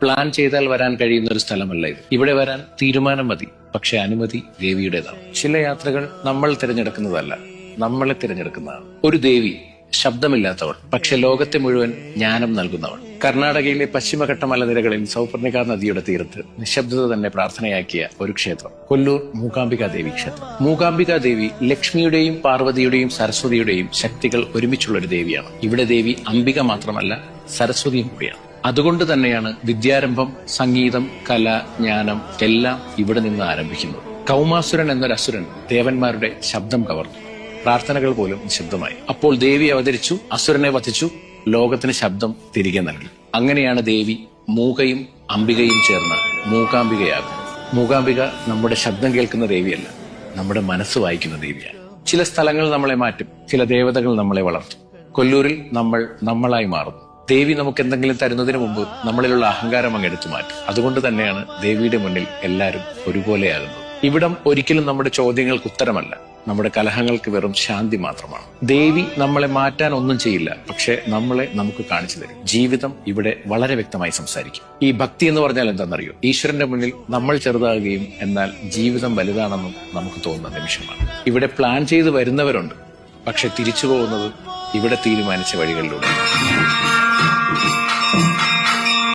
Plan ചെയ്താൽ വരാൻ കഴിയുന്ന ഒരു സ്ഥലമല്ല ഇത്. ഇവിടെ വരാൻ തീരുമാനം മതി, പക്ഷെ അനുമതി ദേവിയുടേതാണ്. ചില യാത്രകൾ നമ്മൾ തിരഞ്ഞെടുക്കുന്നതല്ല, നമ്മളെ തിരഞ്ഞെടുക്കുന്നതാണ്. ഒരു ദേവി ശബ്ദമില്ലാത്തവൾ, പക്ഷെ ലോകത്തെ മുഴുവൻ ജ്ഞാനം നൽകുന്നവൾ. കർണാടകയിലെ പശ്ചിമഘട്ട മലനിരകളിൽ സൗപർണിക നദിയുടെ തീരത്ത് നിശബ്ദത തന്നെ പ്രാർത്ഥനയാക്കിയ ഒരു ക്ഷേത്രം, കൊല്ലൂർ മൂകാംബിക ദേവി ക്ഷേത്രം. മൂകാംബിക ദേവി ലക്ഷ്മിയുടെയും പാർവതിയുടെയും സരസ്വതിയുടെയും ശക്തികൾ ഒരുമിച്ചുള്ള ഒരു ദേവിയാണ്. ഇവിടെ ദേവി അംബിക മാത്രമല്ല, സരസ്വതിയും കൂടിയാണ്. അതുകൊണ്ട് തന്നെയാണ് വിദ്യാരംഭം, സംഗീതം, കല, ജ്ഞാനം എല്ലാം ഇവിടെ നിന്ന് ആരംഭിക്കുന്നത്. കൗമാസുരൻ എന്നൊരു അസുരൻ ദേവന്മാരുടെ ശബ്ദം കവർന്നു. പ്രാർത്ഥനകൾ പോലും നിശബ്ദമായി. അപ്പോൾ ദേവി അവതരിച്ചു, അസുരനെ വധിച്ചു, ലോകത്തിന് ശബ്ദം തിരികെ നൽകി. അങ്ങനെയാണ് ദേവി മൂകയും അംബികയും ചേർന്ന് മൂകാംബികയാകുന്നത്. മൂകാംബിക നമ്മുടെ ശബ്ദം കേൾക്കുന്ന ദേവിയല്ല, നമ്മുടെ മനസ്സ് വായിക്കുന്ന ദേവിയാണ്. ചില സ്ഥലങ്ങൾ നമ്മളെ മാറ്റും, ചില ദേവതകൾ നമ്മളെ വളർത്തും. കൊല്ലൂരിൽ നമ്മൾ നമ്മളായി മാറും. ദേവി നമുക്ക് എന്തെങ്കിലും തരുന്നതിന് മുമ്പ് നമ്മളിലുള്ള അഹങ്കാരം അങ്ങ് എടുത്തു മാറ്റും. അതുകൊണ്ട് തന്നെയാണ് ദേവിയുടെ മുന്നിൽ എല്ലാവരും ഒരുപോലെയാകുന്നത്. ഇവിടം ഒരിക്കലും നമ്മുടെ ചോദ്യങ്ങൾക്ക് ഉത്തരമല്ല, നമ്മുടെ കലഹങ്ങൾക്ക് വെറും ശാന്തി മാത്രമാണ്. ദേവി നമ്മളെ മാറ്റാൻ ഒന്നും ചെയ്യില്ല, പക്ഷെ നമ്മളെ നമുക്ക് കാണിച്ചു തരും. ജീവിതം ഇവിടെ വളരെ വ്യക്തമായി സംസാരിക്കും. ഈ ഭക്തി എന്ന് പറഞ്ഞാൽ എന്താണെന്നറിയോ? ഈശ്വരന്റെ മുന്നിൽ നമ്മൾ ചെറുതാകുകയും എന്നാൽ ജീവിതം വലുതാണെന്നും നമുക്ക് തോന്നുന്ന നിമിഷമാണ്. ഇവിടെ പ്ലാൻ ചെയ്ത് വരുന്നവരുണ്ട്, പക്ഷെ തിരിച്ചു പോകുന്നത് ഇവിടെ തീരുമാനിച്ച വഴികളിലൂടെ.